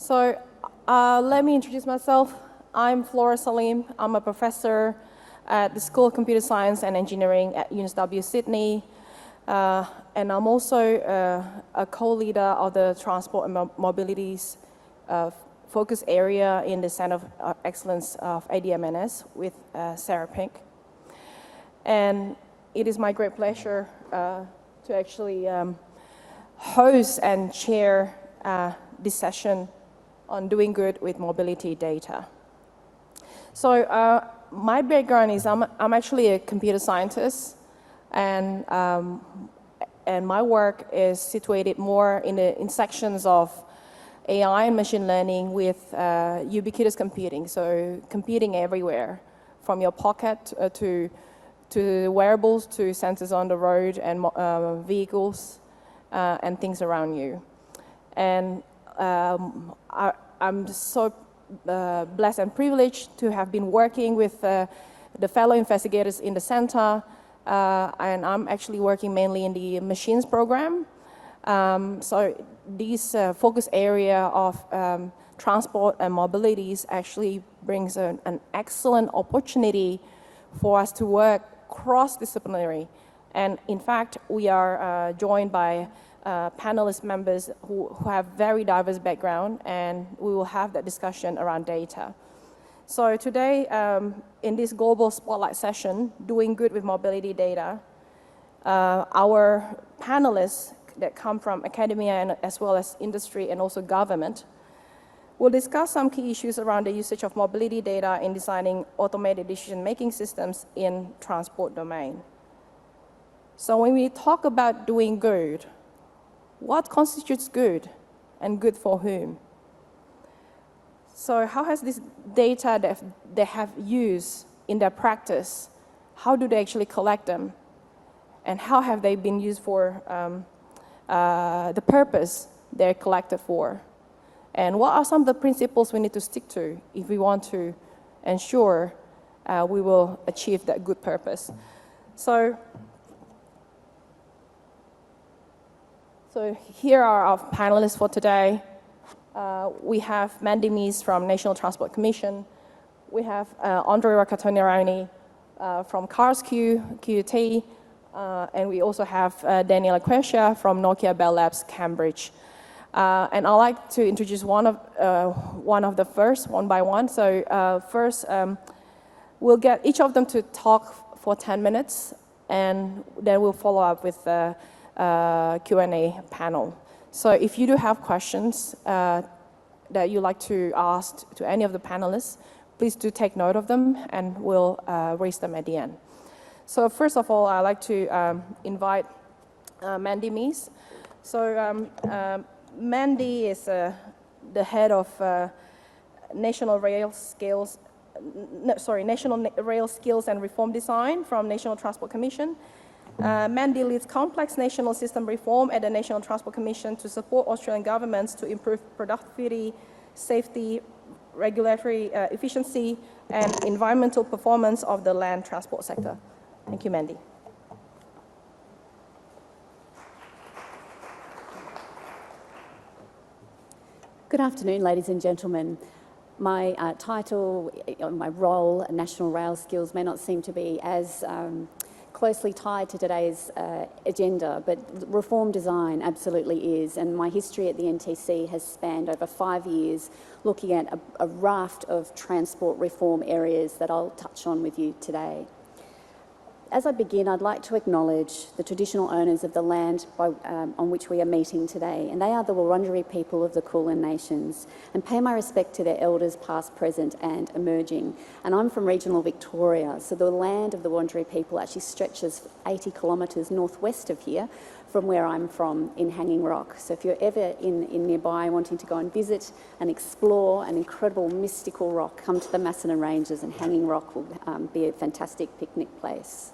So let me introduce myself. I'm Flora Salim. I'm a professor at the School of Computer Science and Engineering at UNSW Sydney. And I'm also a co-leader of the Transport and Mobilities focus area in the Center of Excellence of ADM+S with Sarah Pink. And it is my great pleasure to actually host and chair this session on doing good with mobility data. So my background is I'm actually a computer scientist, and my work is situated more in the intersections of AI and machine learning with ubiquitous computing, so computing everywhere, from your pocket to wearables, to sensors on the road and vehicles and things around you. And I'm so blessed and privileged to have been working with the fellow investigators in the center, and I'm actually working mainly in the machines program. So this focus area of transport and mobilities actually brings an excellent opportunity for us to work cross-disciplinary. And in fact, we are joined by panelist members who have very diverse background, and we will have that discussion around data. So today, in this global spotlight session, doing good with mobility data, our panelists that come from academia and as well as industry and also government will discuss some key issues around the usage of mobility data in designing automated decision-making systems in transport domain. So when we talk about doing good, what constitutes good, and good for whom? So how has this data that they have used in their practice, how do they actually collect them? And how have they been used for the purpose they're collected for? And what are some of the principles we need to stick to if we want to ensure we will achieve that good purpose? So here are our panelists for today. We have Mandi Mees from National Transport Commission. We have Andry Rakotonirainy from Cars QUT. And we also have Daniele Quercia from Nokia Bell Labs, Cambridge. And I'd like to introduce one of the first, one by one. So first, we'll get each of them to talk for 10 minutes, and then we'll follow up with the Q&A panel. So if you do have questions that you'd like to ask to any of the panelists, please do take note of them, and we'll raise them at the end. So first of all, I'd like to invite Mandi Mees. So Mandi is the head of National Rail Skills and Reform Design from National Transport Commission. Mandi leads complex national system reform at the National Transport Commission to support Australian governments to improve productivity, safety, regulatory efficiency, and environmental performance of the land transport sector. Thank you, Mandi. Good afternoon, ladies and gentlemen. My title, my role, National Rail Skills, may not seem to be as closely tied to today's agenda, but reform design absolutely is. And my history at the NTC has spanned over 5 years, looking at a raft of transport reform areas that I'll touch on with you today. As I begin, I'd like to acknowledge the traditional owners of the land on which we are meeting today, and they are the Wurundjeri people of the Kulin Nations, and pay my respect to their elders past, present and emerging. And I'm from regional Victoria, so the land of the Wurundjeri people actually stretches 80 kilometres northwest of here from where I'm from in Hanging Rock. So if you're ever in nearby wanting to go and visit and explore an incredible mystical rock, come to the Macedon Ranges, and Hanging Rock will be a fantastic picnic place.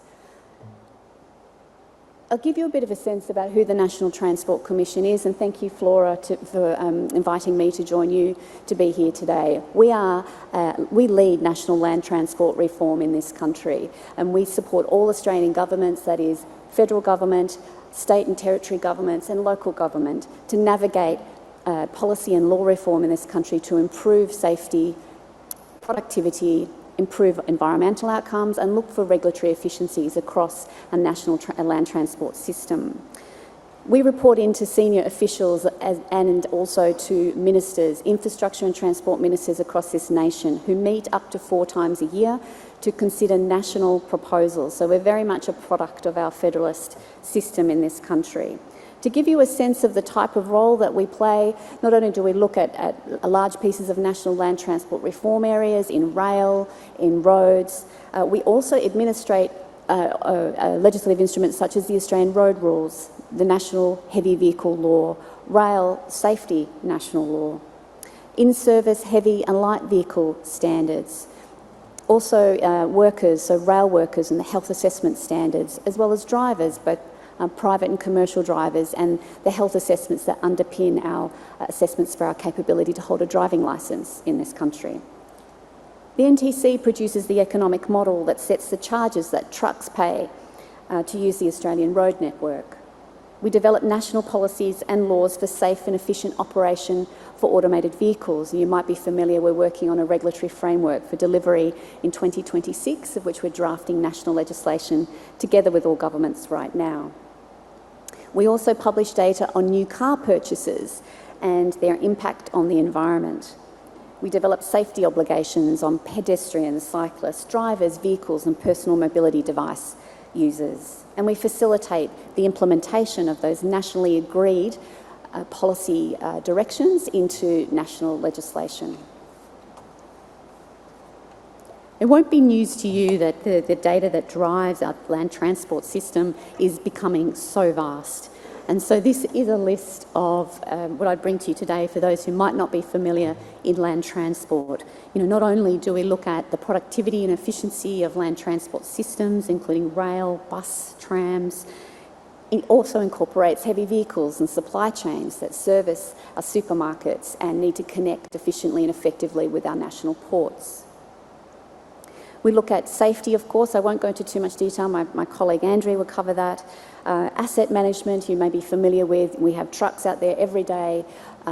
I'll give you a bit of a sense about who the National Transport Commission is, and thank you, Flora, for inviting me to join you to be here today. We lead national land transport reform in this country, and we support all Australian governments, that is federal government, state and territory governments and local government, to navigate policy and law reform in this country to improve safety, productivity, improve environmental outcomes, and look for regulatory efficiencies across a national land transport system. We report into senior officials and also to ministers, infrastructure and transport ministers across this nation, who meet up to 4 times a year to consider national proposals. So we're very much a product of our federalist system in this country. To give you a sense of the type of role that we play, not only do we look at large pieces of national land transport reform areas in rail, in roads, we also administrate legislative instruments such as the Australian Road Rules, the National Heavy Vehicle Law, Rail Safety National Law, in-service heavy and light vehicle standards, also workers, so rail workers and the health assessment standards, as well as drivers, both private and commercial drivers, and the health assessments that underpin our assessments for our capability to hold a driving licence in this country. The NTC produces the economic model that sets the charges that trucks pay to use the Australian road network. We develop national policies and laws for safe and efficient operation for automated vehicles. You might be familiar, we're working on a regulatory framework for delivery in 2026, of which we're drafting national legislation together with all governments right now. We also publish data on new car purchases and their impact on the environment. We develop safety obligations on pedestrians, cyclists, drivers, vehicles and personal mobility device users. And we facilitate the implementation of those nationally agreed policy directions into national legislation. It won't be news to you that the data that drives our land transport system is becoming so vast. And so this is a list of what I'd bring to you today for those who might not be familiar in land transport. You know, not only do we look at the productivity and efficiency of land transport systems, including rail, bus, trams, it also incorporates heavy vehicles and supply chains that service our supermarkets and need to connect efficiently and effectively with our national ports. We look at safety, of course. I won't go into too much detail. My colleague Andry will cover that. Asset management, you may be familiar with. We have trucks out there every day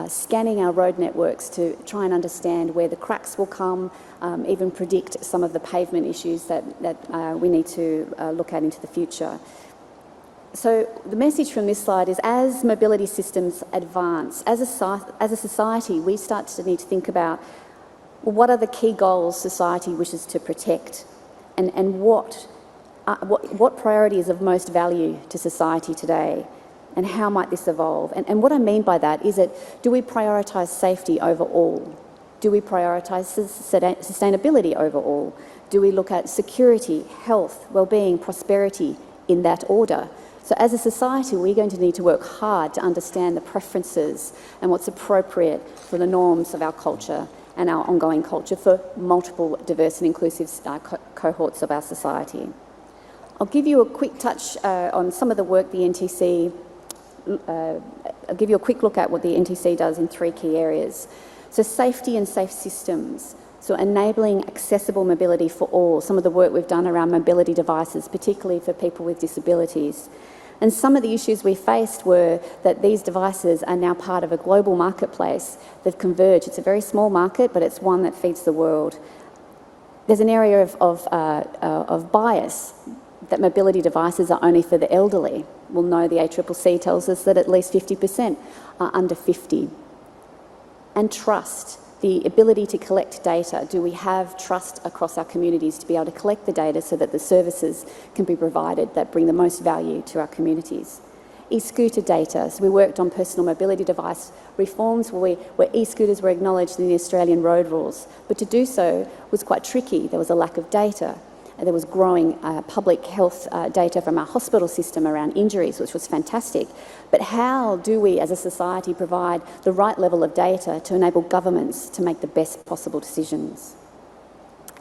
scanning our road networks to try and understand where the cracks will come, even predict some of the pavement issues that we need to look at into the future. So the message from this slide is, as mobility systems advance, as a society, we start to need to think about, well, what are the key goals society wishes to protect, and what priority is of most value to society today, and how might this evolve? And what I mean by that is that, do we prioritise safety over all? Do we prioritise sustainability over all? Do we look at security, health, well-being, prosperity in that order? So as a society, we're going to need to work hard to understand the preferences and what's appropriate for the norms of our culture and our ongoing culture for multiple diverse and inclusive cohorts of our society. I'll give you a quick touch on some of the work the NTC, I'll give you a quick look at what the NTC does in 3 key areas. So safety and safe systems, so enabling accessible mobility for all, some of the work we've done around mobility devices, particularly for people with disabilities. And some of the issues we faced were that these devices are now part of a global marketplace that converge. It's a very small market, but it's one that feeds the world. There's an area of bias, that mobility devices are only for the elderly. We'll know the ACCC tells us that at least 50% are under 50. And trust, the ability to collect data. Do we have trust across our communities to be able to collect the data so that the services can be provided that bring the most value to our communities? E-scooter data. So we worked on personal mobility device reforms where e-scooters were acknowledged in the Australian road rules. But to do so was quite tricky. There was a lack of data. There was growing public health data from our hospital system around injuries, which was fantastic. But how do we as a society provide the right level of data to enable governments to make the best possible decisions?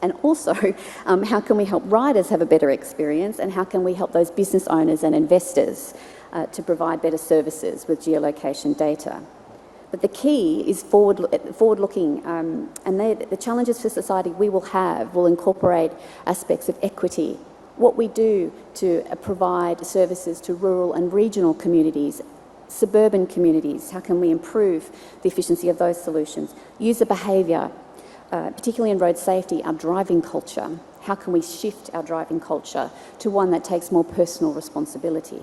And also, how can we help riders have a better experience, and how can we help those business owners and investors to provide better services with geolocation data? But the key is forward-looking, and the challenges for society we will incorporate aspects of equity, what we do to provide services to rural and regional communities, Suburban communities, how can we improve the efficiency of those solutions? User behaviour, particularly in road safety, our driving culture. How can we shift our driving culture to one that takes more personal responsibility?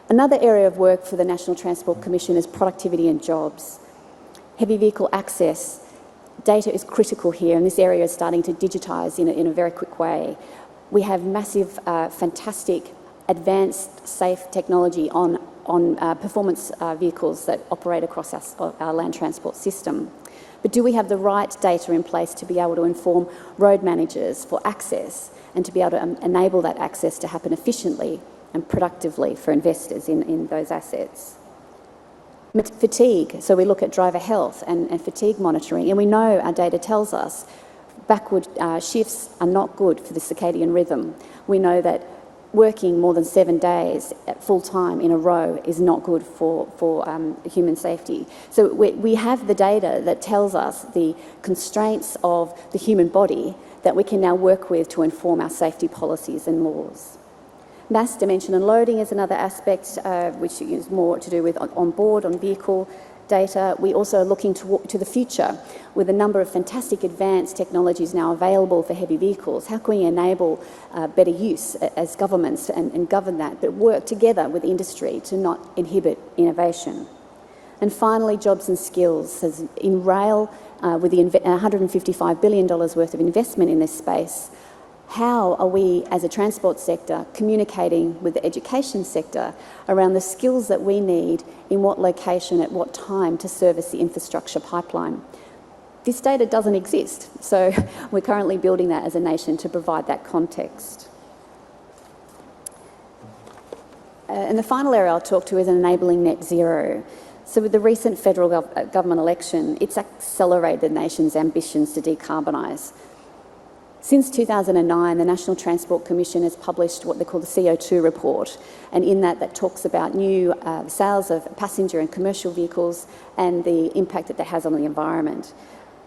Another area of work for the National Transport Commission is productivity and jobs. Heavy vehicle access, data is critical here, and this area is starting to digitise in a very quick way. We have massive, fantastic, advanced, safe technology on performance vehicles that operate across our land transport system. But do we have the right data in place to be able to inform road managers for access and to be able to enable that access to happen efficiently and productively for investors in those assets? Fatigue, so we look at driver health and fatigue monitoring, and we know our data tells us backward shifts are not good for the circadian rhythm. We know that working more than 7 days at full time in a row is not good for human safety. So we have the data that tells us the constraints of the human body that we can now work with to inform our safety policies and laws. Mass dimension and loading is another aspect which is more to do with on vehicle data. We also are looking to the future with a number of fantastic advanced technologies now available for heavy vehicles. How can we enable better use as governments and govern that, but work together with industry to not inhibit innovation? And finally, jobs and skills. As in rail, with the $155 billion worth of investment in this space, how are we as a transport sector communicating with the education sector around the skills that we need in what location at what time to service the infrastructure pipeline? This data doesn't exist, so we're currently building that as a nation to provide that context. And the final area I'll talk to is enabling net zero. So with the recent federal government election, it's accelerated the nation's ambitions to decarbonise. Since 2009, the National Transport Commission has published what they call the CO2 report, and in that talks about new sales of passenger and commercial vehicles and the impact that has on the environment.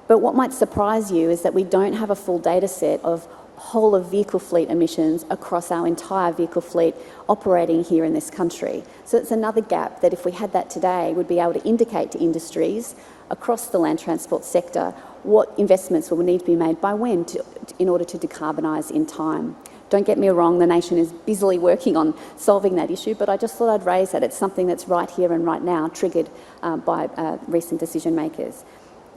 But what might surprise you is that we don't have a full data set of whole of vehicle fleet emissions across our entire vehicle fleet operating here in this country. So it's another gap that if we had that today, would be able to indicate to industries across the land transport sector what investments will need to be made by when in order to decarbonise in time. Don't get me wrong, the nation is busily working on solving that issue, but I just thought I'd raise that. It's something that's right here and right now, triggered by recent decision makers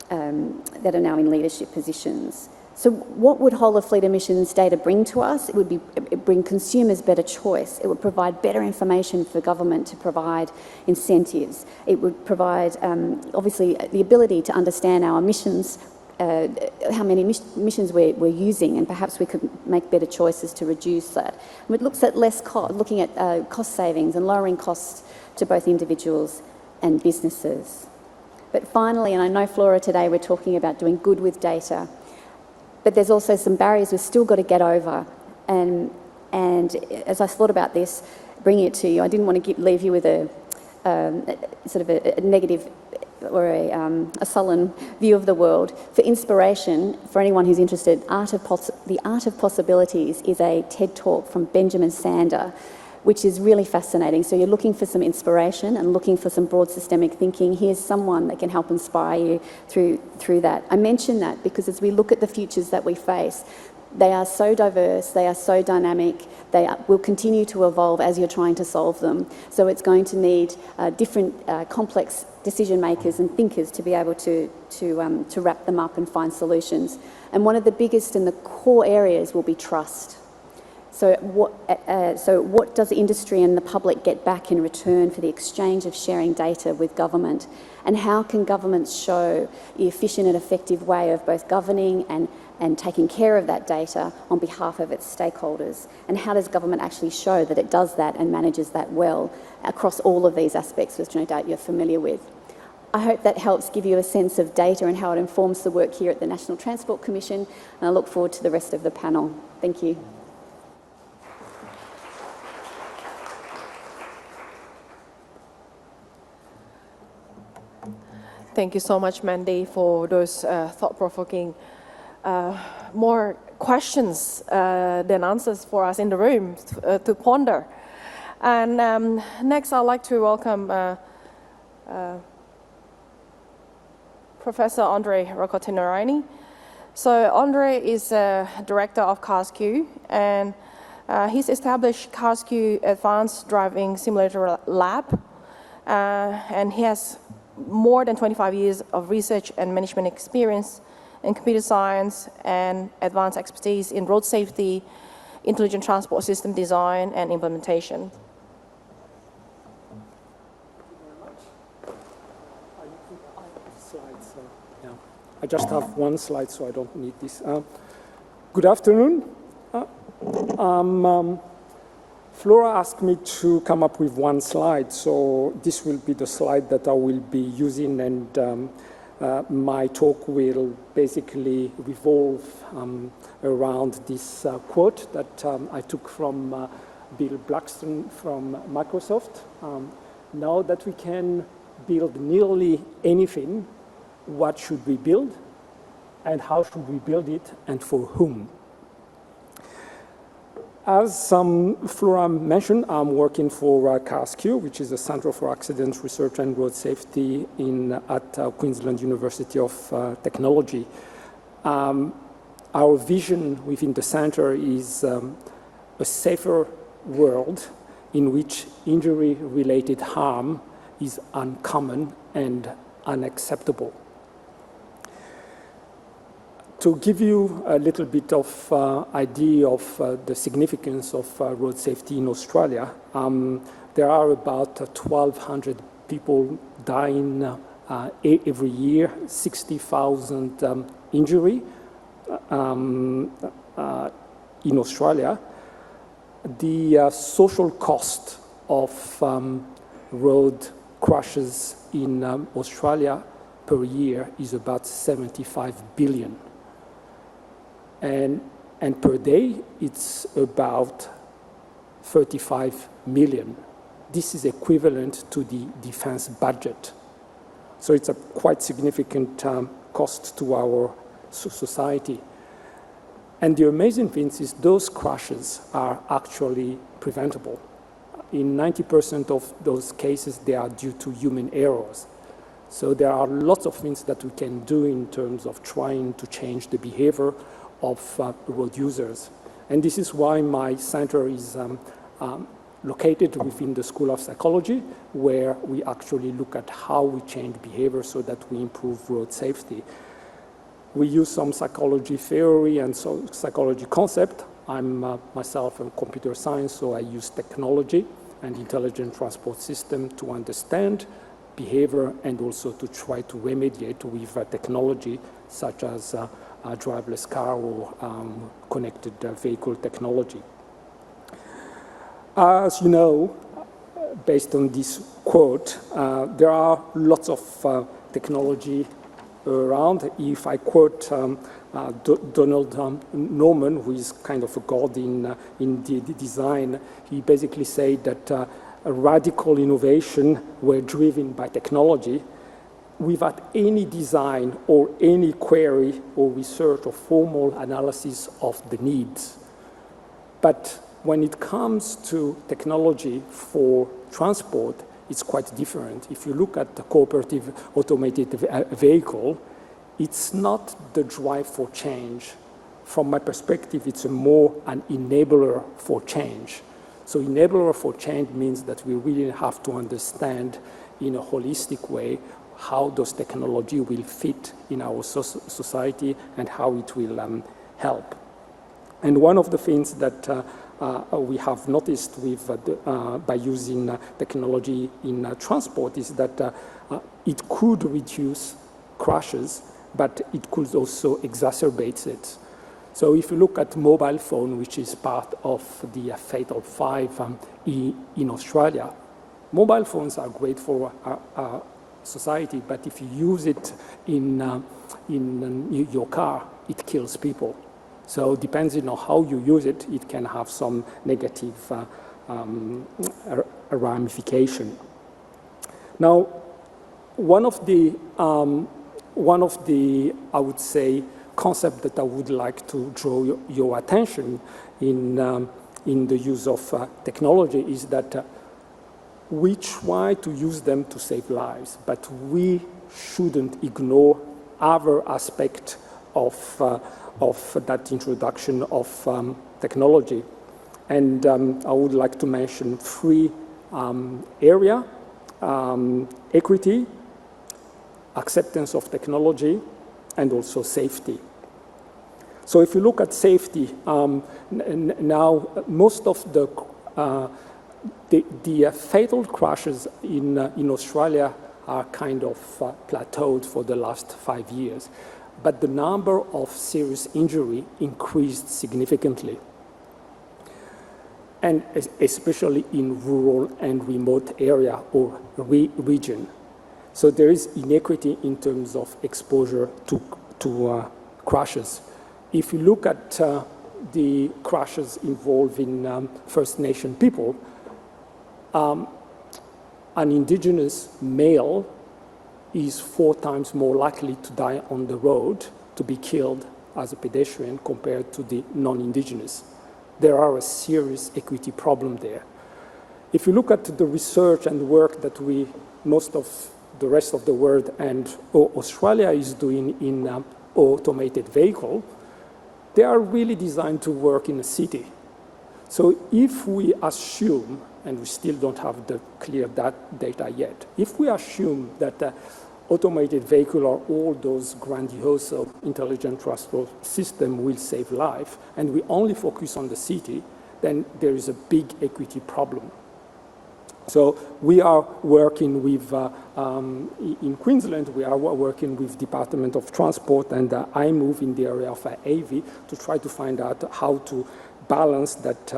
that are now in leadership positions. So what would whole of fleet emissions data bring to us? It would bring consumers better choice. It would provide better information for government to provide incentives. It would provide, obviously, the ability to understand our emissions, how many emissions we're using, and perhaps we could make better choices to reduce that. And it looks at looking at cost savings and lowering costs to both individuals and businesses. But finally, and I know Flora today, we're talking about doing good with data, but there's also some barriers we've still got to get over. And as I thought about this, bringing it to you, I didn't want to leave you with a sort of a negative or a sullen view of the world. For inspiration, for anyone who's interested, The Art of Possibilities is a TED Talk from Benjamin Sander, which is really fascinating. So you're looking for some inspiration and looking for some broad systemic thinking. Here's someone that can help inspire you through that. I mention that because as we look at the futures that we face, they are so diverse, they are so dynamic, will continue to evolve as you're trying to solve them. So it's going to need different complex decision makers and thinkers to be able to wrap them up and find solutions. And one of the biggest and the core areas will be trust. So what does the industry and the public get back in return for the exchange of sharing data with government? And how can governments show the efficient and effective way of both governing and taking care of that data on behalf of its stakeholders? And how does government actually show that it does that and manages that well across all of these aspects, which no doubt you're familiar with? I hope that helps give you a sense of data and how it informs the work here at the National Transport Commission, and I look forward to the rest of the panel. Thank you. Thank you so much, Mandi, for those thought-provoking, more questions than answers for us in the room to ponder. And next, I'd like to welcome Professor Andry Rakotonirainy. So Andry is director of CARSQ, and he's established CARSQ Advanced Driving Simulator Lab, and he has more than 25 years of research and management experience in computer science and advanced expertise in road safety, intelligent transport system design and implementation. I just have one slide, so I don't need this. Good afternoon. Flora asked me to come up with one slide, so this will be the slide that I will be using, and my talk will basically revolve around this quote that I took from Bill Blackstone from Microsoft. Now that we can build nearly anything, what should we build, and how should we build it, and for whom? As Flora mentioned, I'm working for CARSQ, which is the Centre for Accident Research and Road Safety at Queensland University of Technology. Our vision within the centre is a safer world in which injury-related harm is uncommon and unacceptable. To give you a little bit of idea of the significance of road safety in Australia, there are about 1,200 people dying every year, 60,000 injury in Australia. The social cost of road crashes in Australia per year is about 75 billion. And per day, it's about 35 million. This is equivalent to the defense budget. So it's a quite significant cost to our society. And the amazing thing is those crashes are actually preventable. In 90% of those cases, they are due to human errors. So there are lots of things that we can do in terms of trying to change the behavior of road users. And this is why my center is located within the School of Psychology, where we actually look at how we change behavior so that we improve road safety. We use some psychology theory and psychology concept. I'm myself in computer science, so I use technology and intelligent transport system to understand behavior and also to try to remediate with technology such as a driverless car or connected vehicle technology. As you know, based on this quote, there are lots of technology around. If I quote Donald Norman, who is kind of a god in the design, he basically said that a radical innovation were driven by technology without any design or any query or research or formal analysis of the needs. But when it comes to technology for transport, it's quite different. If you look at the cooperative automated vehicle, it's not the drive for change. From my perspective, it's more an enabler for change. So enabler for change means that we really have to understand in a holistic way how those technology will fit in our society and how it will help. And one of the things that we have noticed with, by using technology in transport is that it could reduce crashes, but it could also exacerbate it. So if you look at mobile phone, which is part of the Fatal 5 in Australia, mobile phones are great for society, but if you use it in your car, it kills people. So depending on how you use it, it can have some negative ramification. Now, one of the I would say concept that I would like to draw your attention in in the use of technology is that we try to use them to save lives, but we shouldn't ignore other aspects of that introduction of technology. And I would like to mention three areas: equity, acceptance of technology, and also safety. So if you look at safety, now most of the fatal crashes in Australia are kind of plateaued for the last 5 years, but the number of serious injury increased significantly, and especially in rural and remote area or region. So there is inequity in terms of exposure to crashes. If you look at the crashes involving First Nation people, an indigenous male is 4 times more likely to die on the road, to be killed as a pedestrian, compared to the non-indigenous. There are a serious equity problem there. If you look at the research and work that most of the rest of the world and Australia is doing in automated vehicle, they are really designed to work in a city. So if we assume, and we still don't have the clear data yet, if we assume that automated vehicle or all those grandiose intelligent transport system will save life, and we only focus on the city, then there is a big equity problem. So we are working with, in Queensland, we are working with Department of Transport, and I move in the area of AV to try to find out how to balance that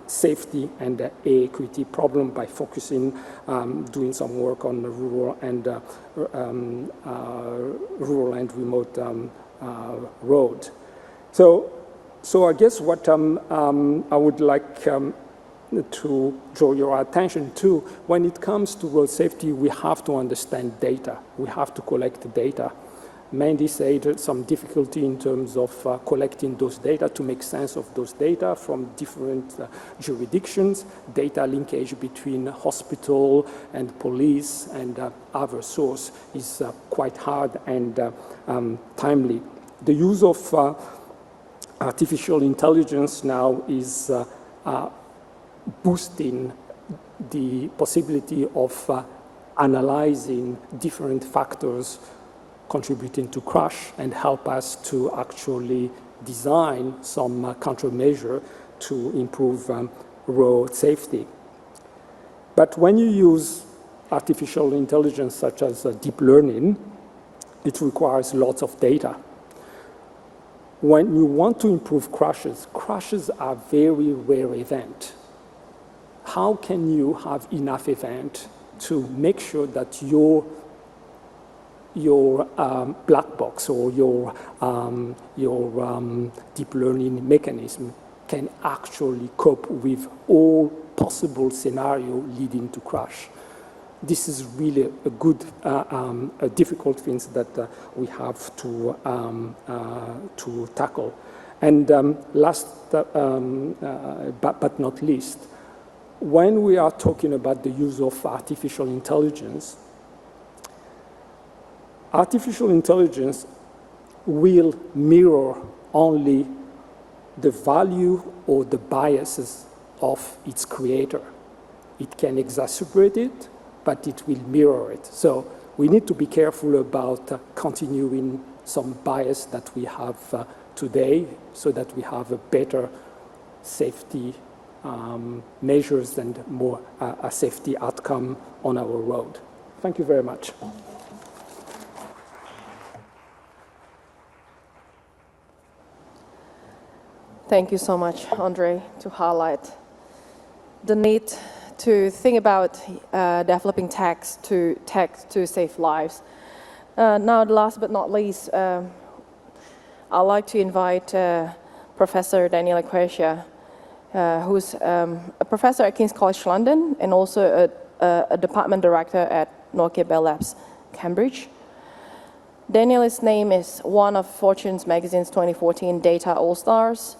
safety and equity problem by focusing, doing some work on the rural and remote road. So I guess what I would like to draw your attention to, when it comes to road safety, we have to understand data. We have to collect the data. Mandi said some difficulty in terms of collecting those data, to make sense of those data from different jurisdictions, data linkage between hospital and police and other source is quite hard and timely. The use of artificial intelligence now is boosting the possibility of analyzing different factors contributing to crash and help us to actually design some countermeasure to improve road safety. But when you use artificial intelligence such as deep learning, it requires lots of data. When you want to improve crashes are very rare event. How can you have enough event to make sure that your black box or your deep learning mechanism can actually cope with all possible scenarios leading to crash? This is really a good, a difficult thing that we have to tackle. And last but not least, when we are talking about the use of artificial intelligence will mirror only the value or the biases of its creator. It can exacerbate it, but it will mirror it. So we need to be careful about continuing some bias that we have today, so that we have a better safety measures and more a safety outcome on our road. Thank you very much. Thank you so much, Andry, to highlight the need to think about developing tech to save lives. Now, last but not least, I'd like to invite Professor Daniele Quercia, who's a professor at King's College London and also a department director at Nokia Bell Labs, Cambridge. Daniele's name is one of Fortune's magazine's 2014 Data All-Stars.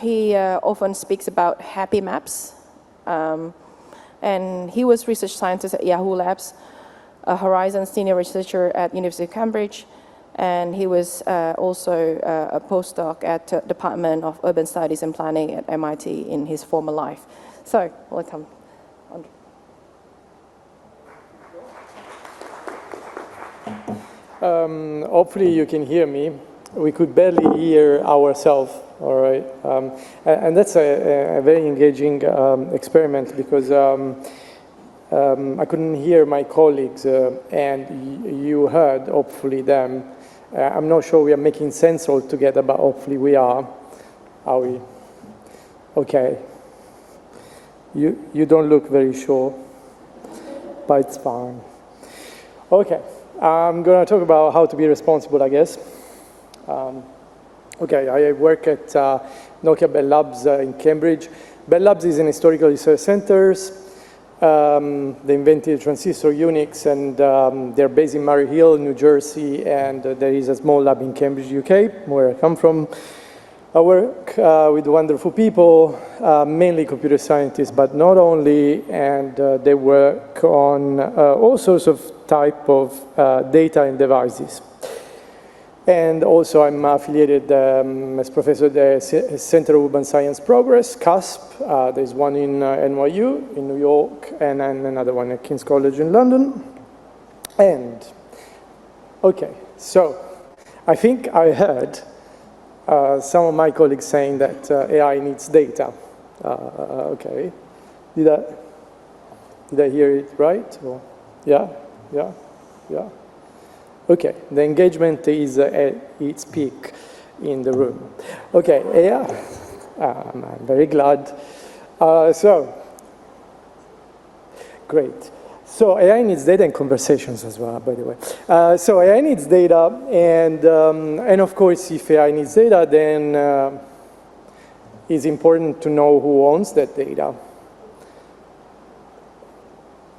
He often speaks about happy maps. And he was research scientist at Yahoo Labs, a Horizon senior researcher at University of Cambridge, and he was also a postdoc at Department of Urban Studies and Planning at MIT in his former life. So, welcome, Andry. Hopefully you can hear me. We could barely hear ourselves, all right? And that's a very engaging experiment because I couldn't hear my colleagues and you heard, hopefully, them. I'm not sure we are making sense all together, but hopefully we are. Are we? Okay. You don't look very sure, but it's fine. Okay. I'm going to talk about how to be responsible, I guess. Okay, I work at Nokia Bell Labs in Cambridge. Bell Labs is an historical research center. They invented transistor Unix, and they're based in Murray Hill, New Jersey, and there is a small lab in Cambridge, UK, where I come from. I work with wonderful people, mainly computer scientists, but not only, and they work on all sorts of type of data and devices. And also I'm affiliated as professor at the Center of Urban Science Progress, CUSP. There's one in NYU in New York, and then another one at King's College in London. And, okay, so I think I heard some of my colleagues saying that AI needs data. Okay, did I hear it right? Or, yeah. Okay, the engagement is at its peak in the room. Okay, yeah, I'm very glad. So, great. So AI needs data and conversations as well, by the way. So AI needs data, and of course, if AI needs data, then it's important to know who owns that data.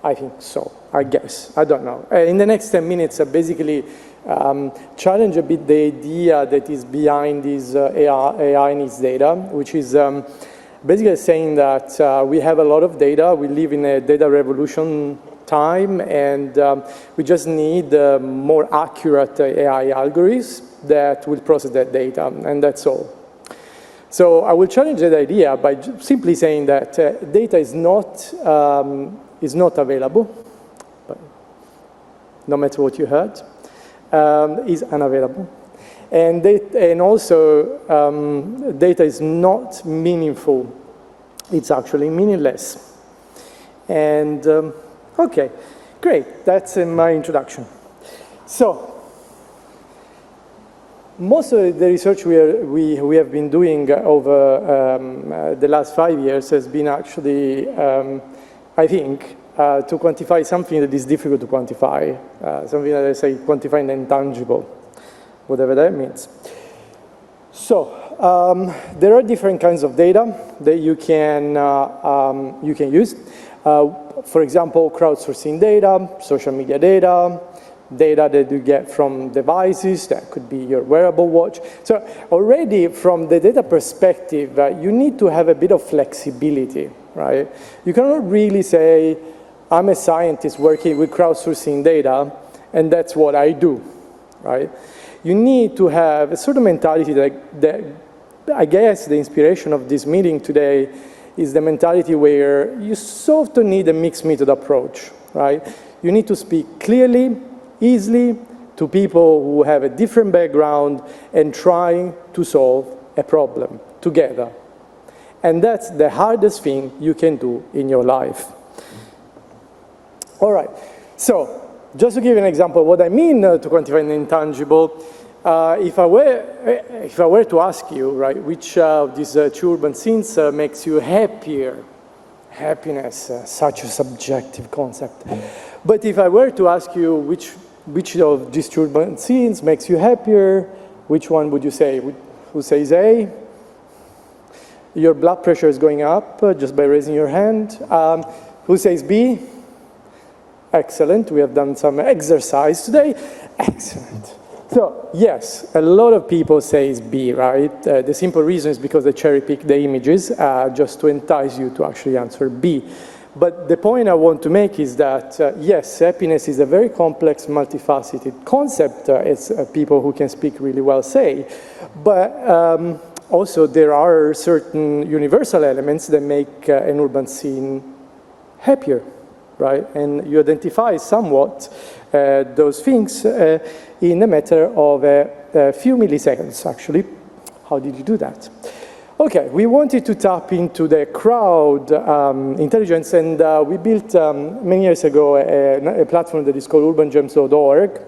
I think so, I guess. I don't know. In the next 10 minutes, I basically challenge a bit the idea that is behind this AI needs data, which is basically saying that we have a lot of data. We live in a data revolution time, and we just need more accurate AI algorithms that will process that data, and that's all. So I will challenge that idea by simply saying that data is not available, but no matter what you heard, is unavailable. And also, data is not meaningful. It's actually meaningless. And, okay, great. That's my introduction. So, most of the research we have been doing over the last 5 years has been actually I think, to quantify something that is difficult to quantify, something that I say quantifying the intangible, whatever that means. So there are different kinds of data that you can use. For example, crowdsourcing data, social media data, data that you get from devices, that could be your wearable watch. So already from the data perspective, you need to have a bit of flexibility, right? You cannot really say, I'm a scientist working with crowdsourcing data, and that's what I do, right? You need to have a sort of mentality that I guess the inspiration of this meeting today is the mentality where you sort of need a mixed method approach, right? You need to speak clearly, easily to people who have a different background and trying to solve a problem together. And that's the hardest thing you can do in your life. All right, so just to give you an example of what I mean to quantify the intangible, if I were to ask you, right, which of these two urban scenes makes you happier? Happiness, such a subjective concept. But if I were to ask you which of these two urban scenes makes you happier, which one would you say? Who says A? Your blood pressure is going up just by raising your hand. Who says B? Excellent. We have done some exercise today. Excellent. So, yes, a lot of people say it's B, right? The simple reason is because they cherry pick the images just to entice you to actually answer B. But the point I want to make is that, yes, happiness is a very complex, multifaceted concept, as people who can speak really well say. But also there are certain universal elements that make an urban scene happier, right? And you identify somewhat those things in a matter of a few milliseconds, actually. How did you do that? Okay, we wanted to tap into the crowd intelligence, and we built many years ago a platform that is called urbangems.org,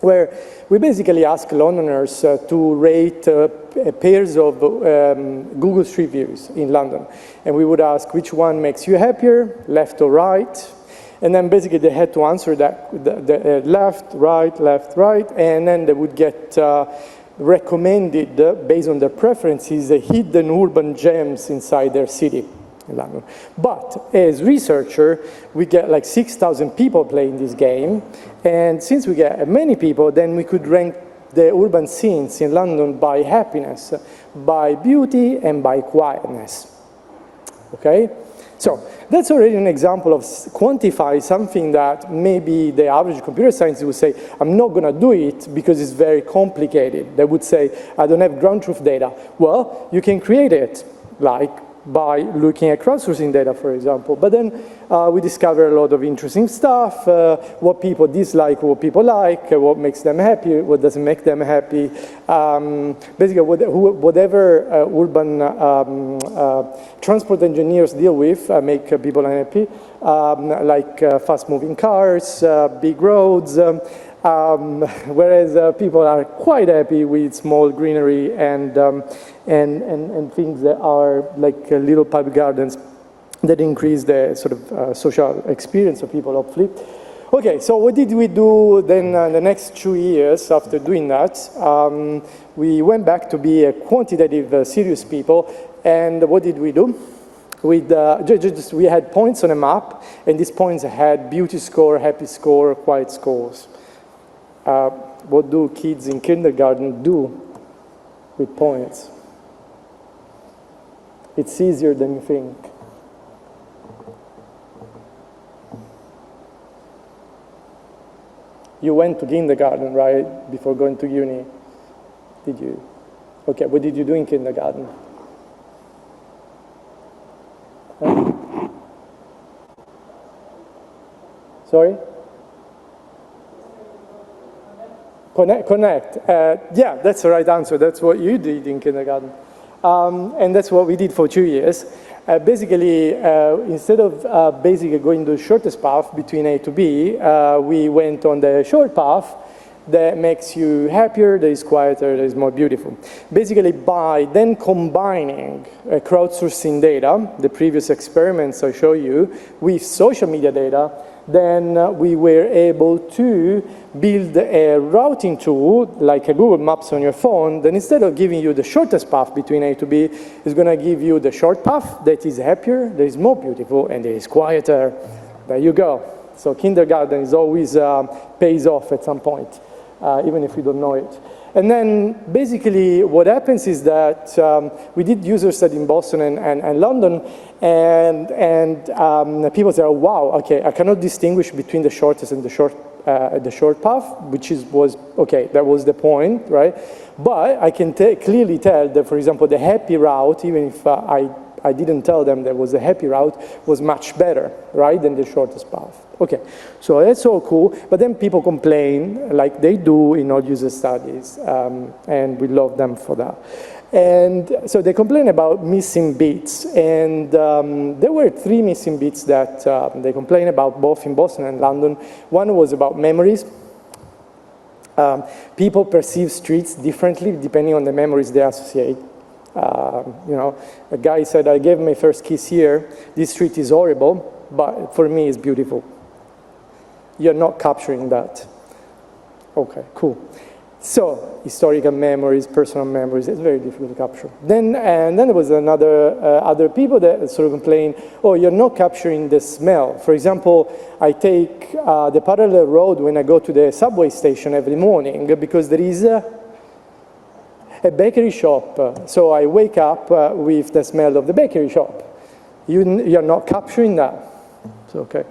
where we basically ask Londoners to rate pairs of Google Street Views in London. And we would ask which one makes you happier, left or right. And then basically they had to answer that the left, right, and then they would get recommended, based on their preferences, hidden urban gems inside their city in London. But as researcher, we get like 6,000 people playing this game. And since we get many people, then we could rank the urban scenes in London by happiness, by beauty, and by quietness. Okay? So that's already an example of quantify something that maybe the average computer scientist would say, I'm not going to do it because it's very complicated. They would say, I don't have ground truth data. Well, you can create it, like by looking at crowdsourcing data, for example. But then we discover a lot of interesting stuff, what people dislike, what people like, what makes them happy, what doesn't make them happy. Basically, whatever urban transport engineers deal with make people unhappy, like fast-moving cars, big roads, whereas people are quite happy with small greenery and things that are like little public gardens that increase the sort of social experience of people, hopefully. Okay, so what did we do then the next 2 years after doing that? We went back to be a quantitative, serious people, and what did we do? We had points on a map, and these points had beauty score, happy score, quiet scores. What do kids in kindergarten do with points? It's easier than you think. You went to kindergarten, right, before going to uni? Did you? Okay, what did you do in kindergarten? Huh? Sorry? Connect. Yeah, that's the right answer. That's what you did in kindergarten. And that's what we did for 2 years. Basically, instead of basically going the shortest path between A to B, we went on the short path that makes you happier, that is quieter, that is more beautiful. Basically, by then combining crowdsourcing data, the previous experiments I showed you, with social media data, then we were able to build a routing tool, like a Google Maps on your phone, that instead of giving you the shortest path between A to B, is going to give you the short path that is happier, that is more beautiful, and that is quieter. There you go. So kindergarten is always pays off at some point, even if you don't know it. And then basically what happens is that we did user study in Boston and London, and people say, oh, wow, okay, I cannot distinguish between the shortest and the short path, which was, okay, that was the point, right? But I can clearly tell that, for example, the happy route, even if I didn't tell them there was a happy route, was much better, right, than the shortest path. Okay, so that's all cool, but then people complain, like they do in all user studies, and we love them for that. And so they complain about missing bits, and there were 3 missing bits that they complained about, both in Boston and London. One was about memories. People perceive streets differently depending on the memories they associate. You know, a guy said, I gave my first kiss here, this street is horrible, but for me it's beautiful. You're not capturing that. Okay, cool. So historical memories, personal memories, it's very difficult to capture. And then there was other people that sort of complained, oh, you're not capturing the smell. For example, I take the parallel road when I go to the subway station every morning because there is a bakery shop. So I wake up with the smell of the bakery shop. You're not capturing that. So, okay.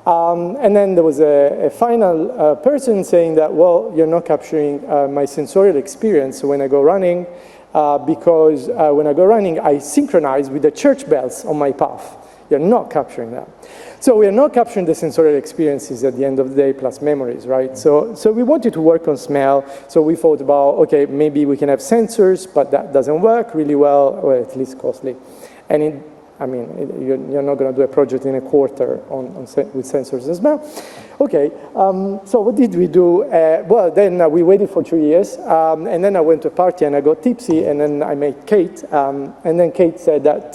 And then there was a final person saying that, well, you're not capturing my sensorial experience when I go running because when I go running, I synchronize with the church bells on my path. You're not capturing that. So we are not capturing the sensorial experiences at the end of the day plus memories, right? So we wanted to work on smell. So we thought about, okay, maybe we can have sensors, but that doesn't work really well, or at least costly. And I mean, you're not going to do a project in a quarter with sensors and smell. Okay, so what did we do? Well, then we waited for 2 years, and then I went to a party and I got tipsy, and then I met Kate, and then Kate said that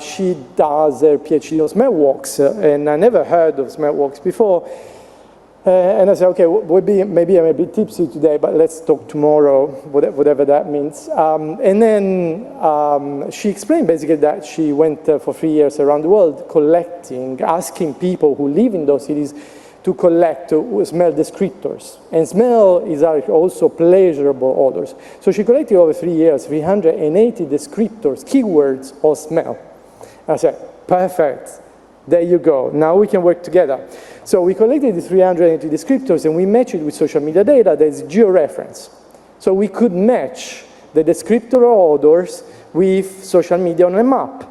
she does her PhD on smell walks, and I never heard of smell walks before. And I said, okay, maybe I'm a bit tipsy today, but let's talk tomorrow, whatever that means. And then she explained basically that she went for 3 years around the world collecting, asking people who live in those cities to collect smell descriptors. And smell is also pleasurable odors. So she collected over 3 years, 380 descriptors, keywords of smell. I said, perfect. There you go. Now we can work together. So we collected the 380 descriptors and we matched it with social media data that is georeference. So we could match the descriptor of odors with social media on a map.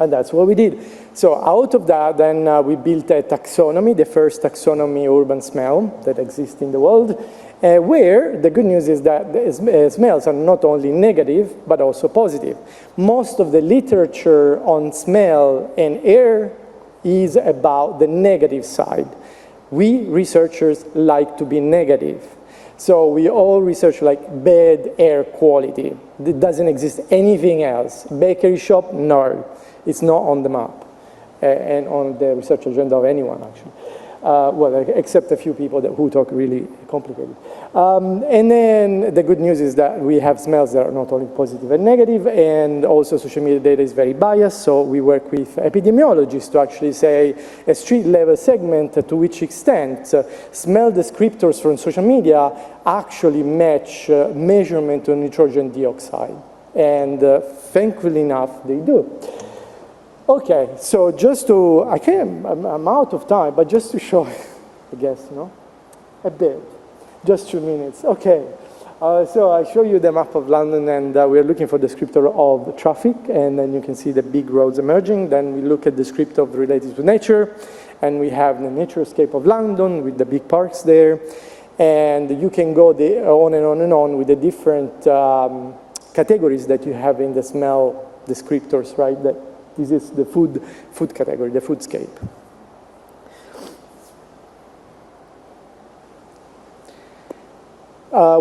And that's what we did. So out of that, then we built a taxonomy, the first taxonomy urban smell that exists in the world, where the good news is that the smells are not only negative, but also positive. Most of the literature on smell and air is about the negative side. We researchers like to be negative. So we all research like bad air quality. There doesn't exist anything else. Bakery shop, no. It's not on the map and on the research agenda of anyone, actually. Well, except a few people who talk really complicated. And then the good news is that we have smells that are not only positive and negative, and also social media data is very biased, so we work with epidemiologists to actually say a street level segment to which extent smell descriptors from social media actually match measurement of nitrogen dioxide. And thankfully enough, they do. Okay, so just to, I'm out of time, but just to show, I guess, a bit, just 2 minutes. Okay, so I show you the map of London, and we're looking for descriptor of traffic, and then you can see the big roads emerging. Then we look at descriptor related to nature, and we have the naturescape of London with the big parks there, and you can go on and on and on with the different categories that you have in the smell descriptors, right? This is the food category, the foodscape.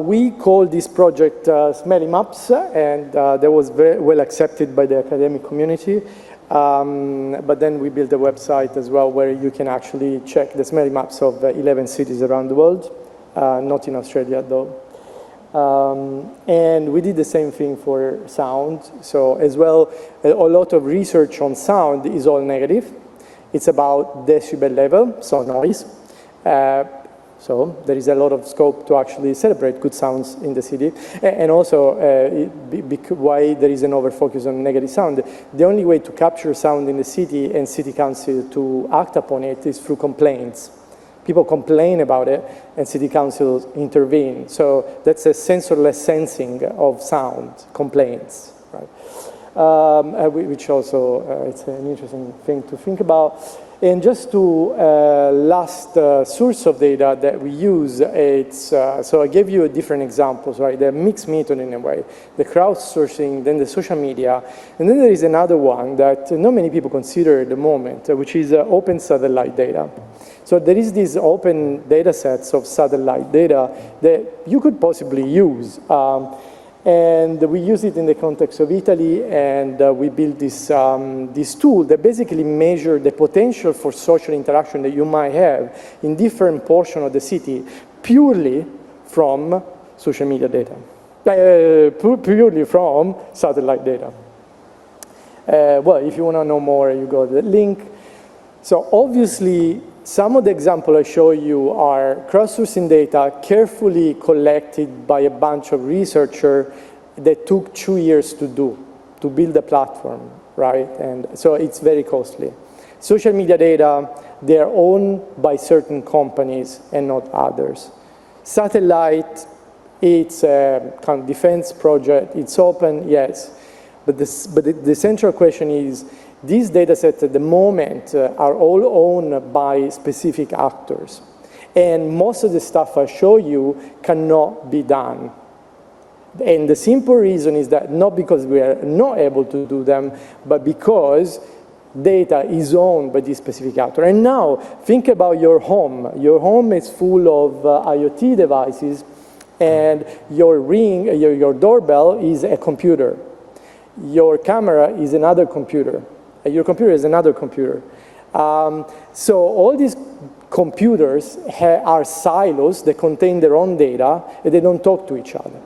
We call this project Smelly Maps, and that was very well accepted by the academic community. But then we built a website as well where you can actually check the smelly maps of 11 cities around the world, not in Australia though. And we did the same thing for sound. So as well, a lot of research on sound is all negative. It's about decibel level, so noise. So there is a lot of scope to actually celebrate good sounds in the city. And also why there is an over-focus on negative sound. The only way to capture sound in the city and city council to act upon it is through complaints. People complain about it, and city councils intervene. So that's a sensorless sensing of sound, complaints, right? Which also, it's an interesting thing to think about. And just to last source of data that we use, it's, so I gave you different examples, right? They're mixed method in a way. The crowdsourcing, then the social media, and then there is another one that not many people consider at the moment, which is open satellite data. So there is these open data sets of satellite data that you could possibly use. And we use it in the context of Italy, and we built this, this tool that basically measures the potential for social interaction that you might have in different portions of the city, purely from social media data, purely from satellite data. Well, if you want to know more, you go to the link. So obviously, some of the examples I show you are crowdsourcing data carefully collected by a bunch of researchers that took 2 years to do, to build a platform, right? And so it's very costly. Social media data, they're owned by certain companies and not others. Satellite, it's a kind of defense project. It's open, yes. But the central question is, these data sets at the moment are all owned by specific actors. And most of the stuff I show you cannot be done. And the simple reason is that not because we are not able to do them, but because data is owned by this specific actor. And now, think about your home. Your home is full of IoT devices, and your ring, your doorbell is a computer. Your camera is another computer. Your computer is another computer. So all these computers are silos that contain their own data, and they don't talk to each other.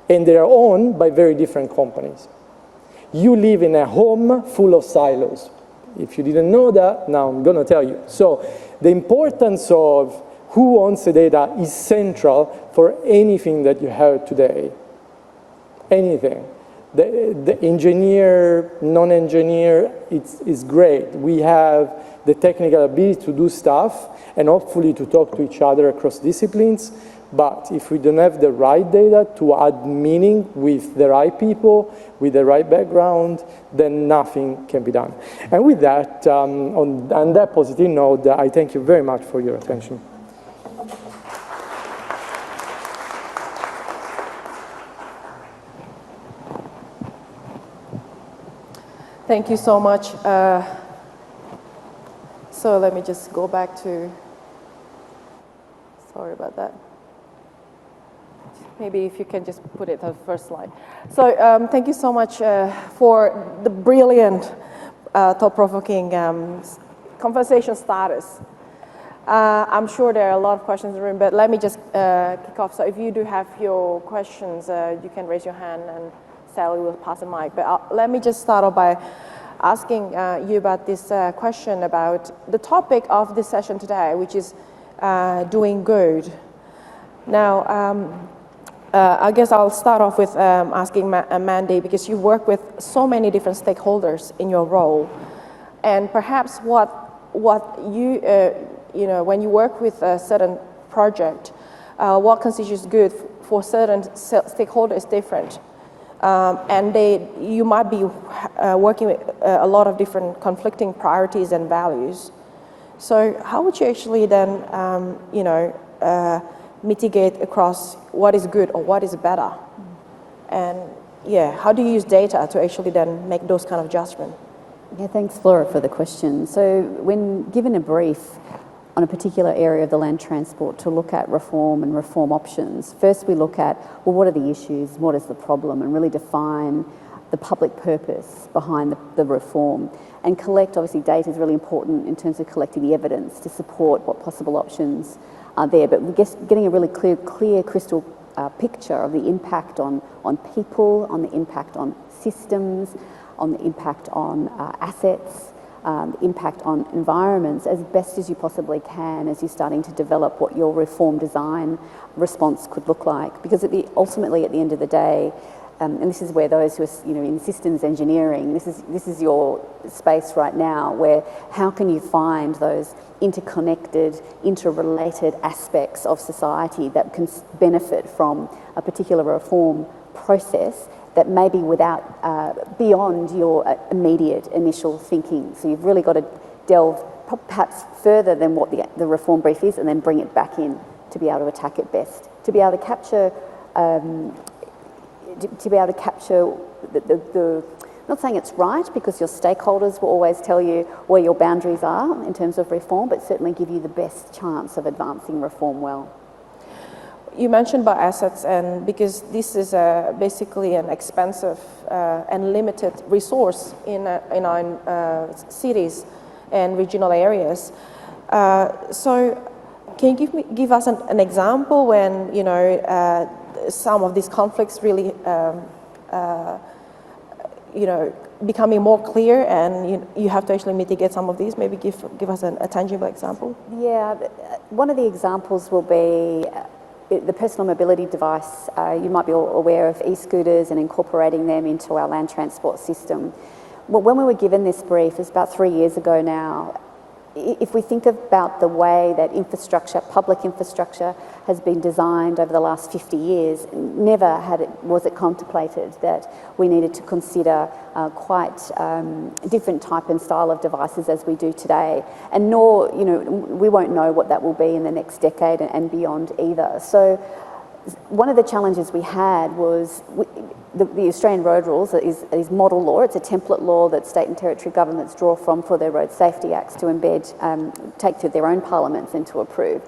And they are owned by very different companies. You live in a home full of silos. If you didn't know that, now I'm going to tell you. So the importance of who owns the data is central for anything that you have today. Anything. The engineer, non-engineer, it's great. We have the technical ability to do stuff and hopefully to talk to each other across disciplines. But if we don't have the right data to add meaning with the right people, with the right background, then nothing can be done. And with that, on that positive note, I thank you very much for your attention. Thank you so much. So let me just go back to, sorry about that. Maybe if you can just put it on the first slide. So thank you so much for the brilliant, thought-provoking conversation status. I'm sure there are a lot of questions in the room, but let me just kick off. So if you do have your questions, you can raise your hand and Sally will pass the mic. But let me just start off by asking you about this question about the topic of this session today, which is doing good. Now, I guess I'll start off with asking Mandi, because you work with so many different stakeholders in your role, and perhaps what you when you work with a certain project, what constitutes good for certain stakeholders is different, and you might be working with a lot of different conflicting priorities and values. So how would you actually then mitigate across what is good or what is better? And yeah, how do you use data to actually then make those kind of judgments? Yeah, thanks, Flora, for the question. So when given a brief on a particular area of the land transport to look at reform and reform options, first we look at, well, what are the issues, what is the problem, and really define the public purpose behind the reform. And collect, obviously, data is really important in terms of collecting the evidence to support what possible options are there, but getting a really clear crystal picture of the impact on people, on the impact on systems, on the impact on assets, the impact on environments as best as you possibly can as you're starting to develop what your reform design response could look like. Because ultimately, at the end of the day, and this is where those who are in systems engineering, this is your space right now, where how can you find those interconnected, interrelated aspects of society that can benefit from a particular reform process that may be without, beyond your immediate initial thinking. So you've really got to delve perhaps further than what the reform brief is, and then bring it back in to be able to attack it best, to be able to capture the not saying it's right, because your stakeholders will always tell you where your boundaries are in terms of reform, but certainly give you the best chance of advancing reform well. You mentioned about assets, and because this is basically an expensive and limited resource in our cities and regional areas. So Can you give us an example when, you know, some of these conflicts really, you know, becoming more clear and you have to actually mitigate some of these? Maybe give us a tangible example. Yeah, one of the examples will be the personal mobility device. You might be all aware of e-scooters and incorporating them into our land transport system. Well, when we were given this brief, it's about 3 years ago now, if we think about the way that infrastructure, public infrastructure, has been designed over the last 50 years, never was it contemplated that we needed to consider quite different type and style of devices as we do today. And nor, you know, we won't know what that will be in the next decade and beyond either. So one of the challenges we had was the Australian road rules is model law. It's a template law that state and territory governments draw from for their road safety acts to embed, take to their own parliaments and to approve.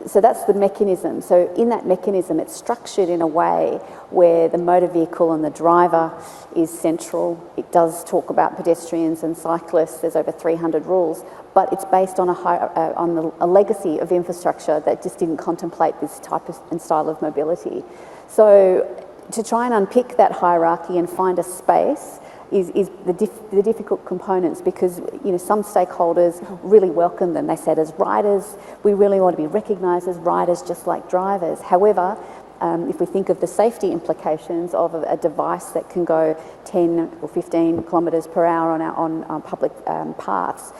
So that's the mechanism. So in that mechanism, it's structured in a way where the motor vehicle and the driver is central. It does talk about pedestrians and cyclists. There's over 300 rules, but it's based on a legacy of infrastructure that just didn't contemplate this type and style of mobility. So to try and unpick that hierarchy and find a space is the difficult components, because, you know, some stakeholders really welcome them. They said, as riders, we really want to be recognised as riders just like drivers. However, if we think of the safety implications of a device that can go 10 or 15 kilometres per hour on public paths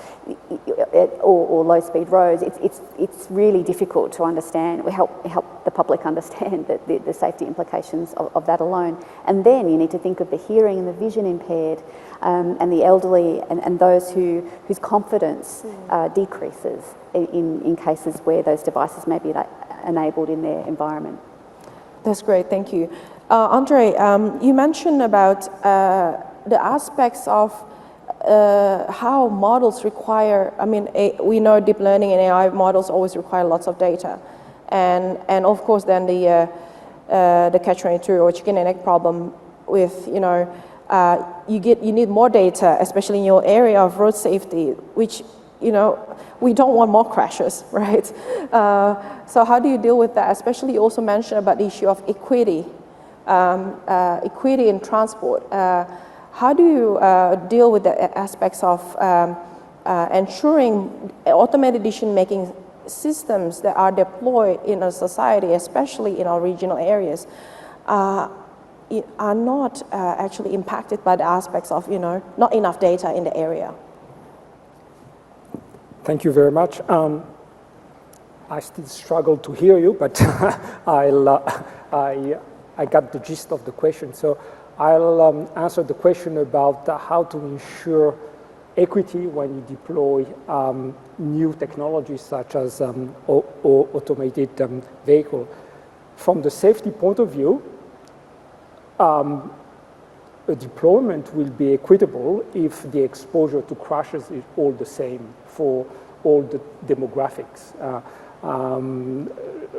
or low-speed roads, it's really difficult to understand. We help the public understand the safety implications of that alone. And then you need to think of the hearing and the vision impaired, and the elderly and those whose confidence decreases in cases where those devices may be enabled in their environment. That's great, thank you. Andry, you mentioned about the aspects of how models require, I mean, we know deep learning and AI models always require lots of data. And of course then the catch-22 or chicken and egg problem with, you know, you need more data, especially in your area of road safety, which, you know, we don't want more crashes, right? So how do you deal with that? Especially you also mentioned about the issue of equity, equity in transport. How do you deal with the aspects of ensuring automated decision-making systems that are deployed in a society, especially in our regional areas, are not actually impacted by the aspects of, you know, not enough data in the area? Thank you very much. I still struggle to hear you, but I got the gist of the question. So I'll answer the question about how to ensure equity when you deploy new technologies such as automated vehicle. From the safety point of view, a deployment will be equitable if the exposure to crashes is all the same for all the demographics,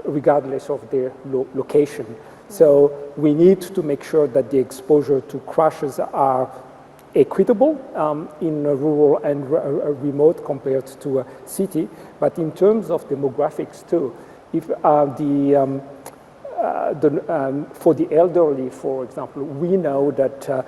regardless of their location. So we need to make sure that the exposure to crashes are equitable in rural and remote compared to a city. But in terms of demographics too, if for the elderly, for example, we know that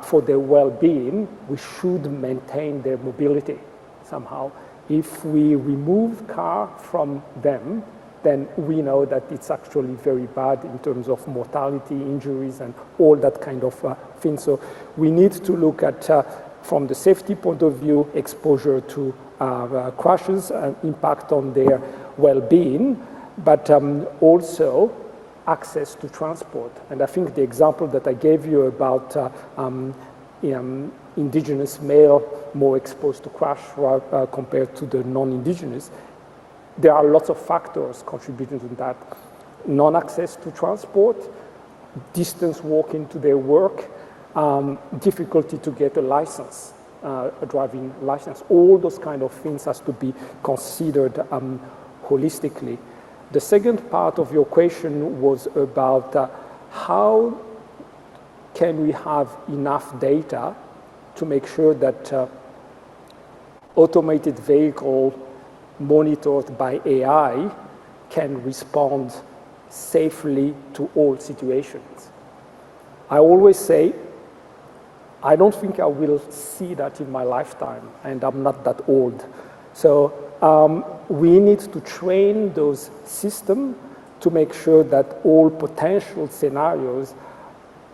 for their well-being, we should maintain their mobility somehow. If we remove car from them, then we know that it's actually very bad in terms of mortality, injuries, and all that kind of thing. So we need to look at, from the safety point of view, exposure to crashes and impact on their well-being, but also access to transport. And I think the example that I gave you about indigenous male more exposed to crash compared to the non-indigenous, there are lots of factors contributing to that. Non-access to transport, distance walking to their work, difficulty to get a license, a driving license. All those kind of things has to be considered holistically. The second part of your question was about how can we have enough data to make sure that automated vehicle monitored by AI can respond safely to all situations. I always say, I don't think I will see that in my lifetime, and I'm not that old. So we need to train those systems to make sure that all potential scenarios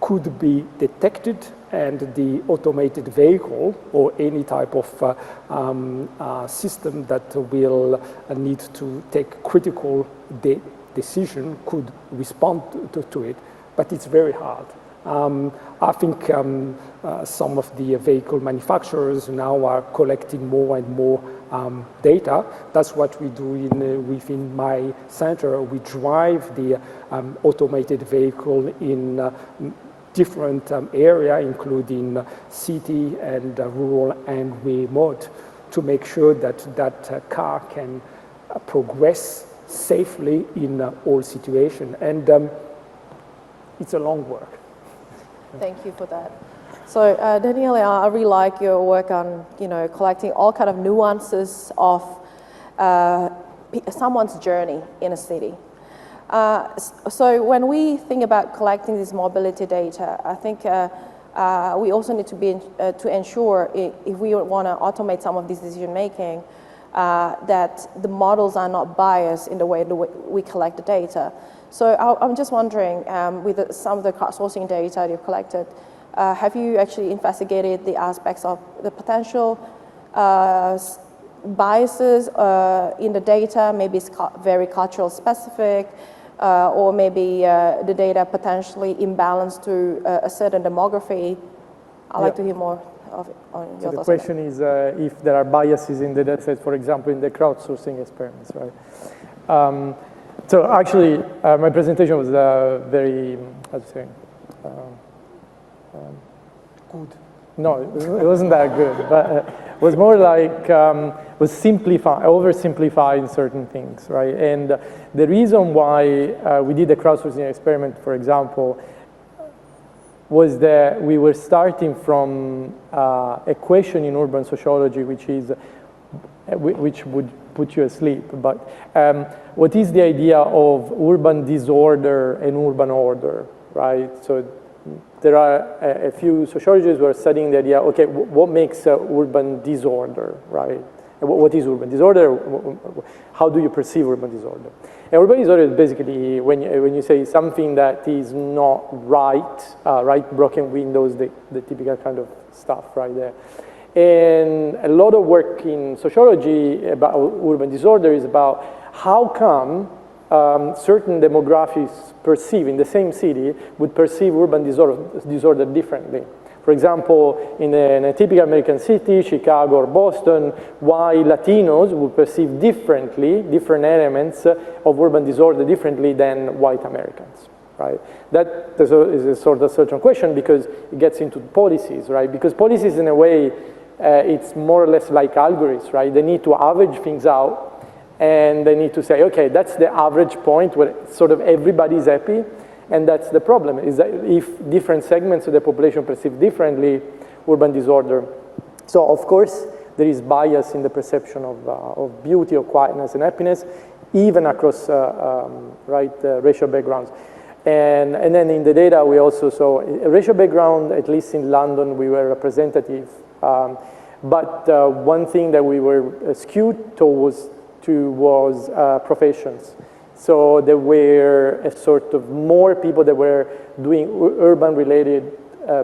could be detected, and the automated vehicle or any type of system that will need to take critical decision could respond to it, but it's very hard. I think some of the vehicle manufacturers now are collecting more and more data. That's what we do within my center. We drive the automated vehicle in different area, including city and rural and remote, to make sure that that car can progress safely in all situations. And it's a long work. Thank you for that. So Daniele, I really like your work on collecting all kind of nuances of someone's journey in a city. So when we think about collecting this mobility data, I think we also need to ensure if we want to automate some of this decision making, that the models are not biased in the way we collect the data. So I'm just wondering, with some of the crowdsourcing data you've collected, have you actually investigated the aspects of the potential biases in the data? Maybe it's very cultural specific, or maybe the data potentially imbalanced to a certain demography. I'd like to hear more of it on your thoughts. So the question is if there are biases in the data set, for example, in the crowdsourcing experiments, right? So actually, my presentation was very, how to say, good. No, it wasn't that good, but it was more like, was oversimplifying certain things, right? And the reason why we did a crowdsourcing experiment, for example, was that we were starting from a question in urban sociology, which would put you asleep. But what is the idea of urban disorder and urban order, right? So there are a few sociologists who are studying the idea, okay, what makes urban disorder, right? What is urban disorder? How do you perceive urban disorder? And urban disorder is basically when you say something that is not right, broken windows, the typical kind of stuff right there. And a lot of work in sociology about urban disorder is about how come certain demographics perceive in the same city would perceive urban disorder differently. For example, in a typical American city, Chicago or Boston, why Latinos would perceive different elements of urban disorder differently than white Americans, right? That is a sort of certain question because it gets into policies, right? Because policies in a way, it's more or less like algorithms, right? They need to average things out and they need to say, okay, that's the average point where sort of everybody's happy. And that's the problem, is that if different segments of the population perceive differently urban disorder. So of course, there is bias in the perception of beauty, of quietness and happiness, even across racial backgrounds. And then in the data, we also saw a racial background, at least in London, we were representative. But one thing that we were skewed towards was professions. So there were a sort of more people that were doing urban-related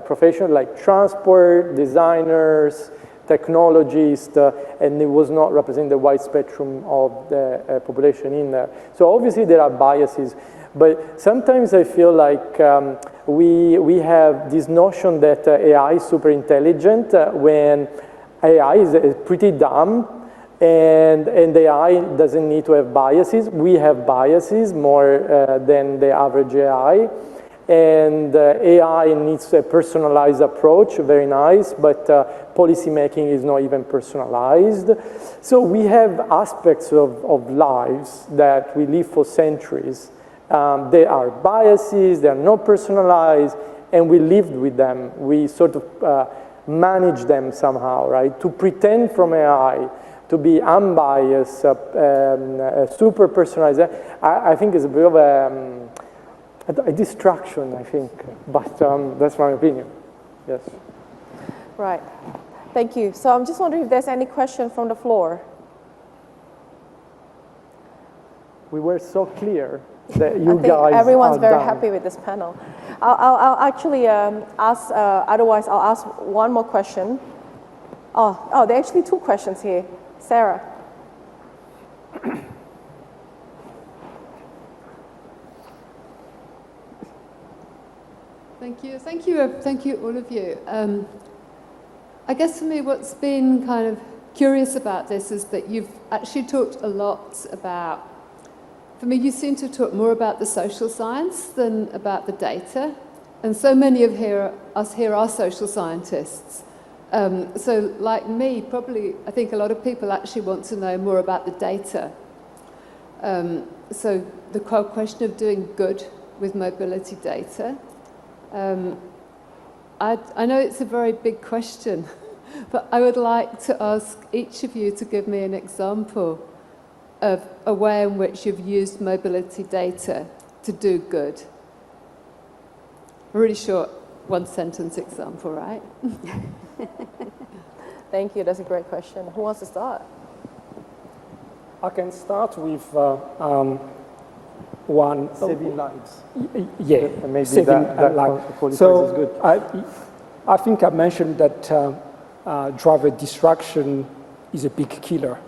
professions like transport, designers, technologists, and it was not representing the wide spectrum of the population in there. So obviously there are biases, but sometimes I feel like we have this notion that AI is super intelligent when AI is pretty dumb. And AI doesn't need to have biases. We have biases more than the average AI. And AI needs a personalized approach, very nice, but policy making is not even personalized. So we have aspects of lives that we live for centuries. They are biases, they are not personalized, and we lived with them. We sort of manage them somehow, right? To pretend from AI to be unbiased, super personalized, I think is a bit of a distraction, I think, but that's my opinion, yes. Right, thank you. So I'm just wondering if there's any question from the floor. We were so clear that you I think guys everyone's are very done. happy with this panel. I'll actually ask, otherwise I'll ask one more question. Oh, there are actually two questions here. Sarah. Thank you, all of you. I guess for me, what's been kind of curious about this is that you've actually talked a lot about. For me, you seem to talk more about the social science than about the data, and so many of us here are social scientists. So, like me, probably, I think a lot of people actually want to know more about the data. So, the question of doing good with mobility data. I know it's a very big question, but I would like to ask each of you to give me an example of a way in which you've used mobility data to do good. A really short one-sentence example, right? Thank you, that's a great question. Who wants to start? I can start with one. Saving lives. Yeah, And maybe saving that lives. qualifies So as good. I think I mentioned that driver distraction is a big killer,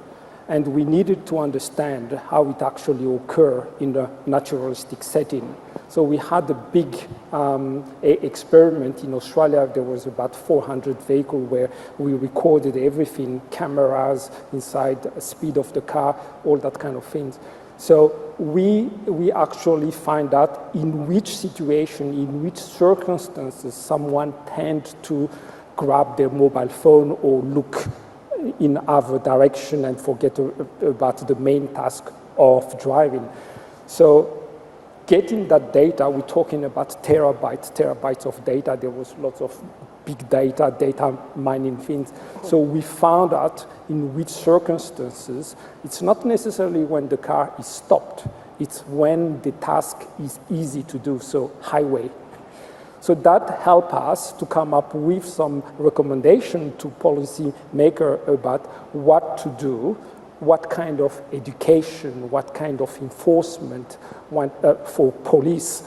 and we needed to understand how it actually occurs in a naturalistic setting. So we had a big experiment in Australia. There was about 400 vehicles where we recorded everything, cameras inside, the speed of the car, all that kind of things. So we actually find out in which situation, in which circumstances someone tends to grab their mobile phone or look in other direction and forget about the main task of driving. So getting that data, we're talking about terabytes of data. There was lots of big data mining things. So we found out in which circumstances, it's not necessarily when the car is stopped, it's when the task is easy to do, so highway. So that helped us to come up with some recommendation to policymakers about what to do, what kind of education, what kind of enforcement for police,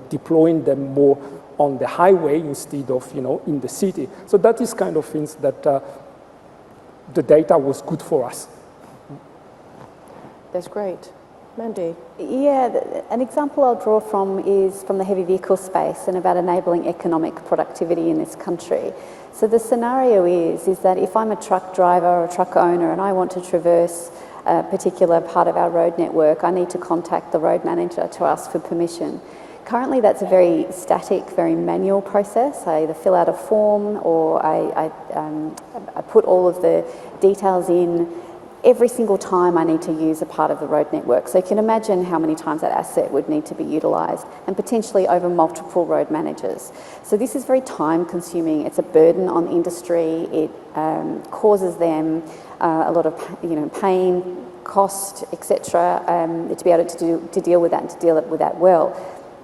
deploying them more on the highway instead of, in the city. So that is kind of things that the data was good for us. That's great. Mandi. Yeah, an example I'll draw from is from the heavy vehicle space and about enabling economic productivity in this country. So the scenario is that if I'm a truck driver or a truck owner and I want to traverse a particular part of our road network, I need to contact the road manager to ask for permission. Currently that's a very static, very manual process. I either fill out a form or I put all of the details in. Every single time I need to use a part of the road network. So you can imagine how many times that asset would need to be utilised, and potentially over multiple road managers. So this is very time consuming. It's a burden on industry. It causes them a lot of pain, cost, etc. To be able to deal with that and to deal with that well.